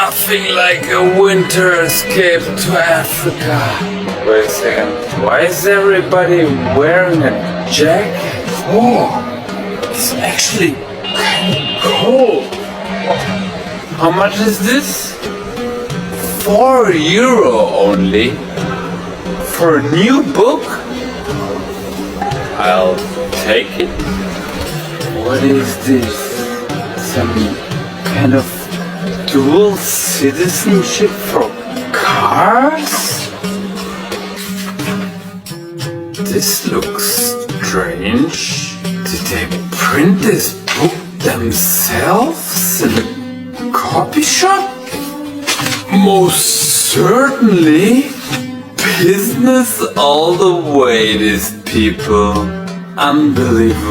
nothing like a winter escape to Africa. Wait a second. Why is everybody wearing a jacket? Oh, it's actually kind of cold. How much is this? €4 only? For a new book? I'll take it. What is this? Some kind of dual citizenship for cars? This looks strange. Did they print this book themselves in a copy shop? Most certainly. Business all the way, these people. Unbelievable.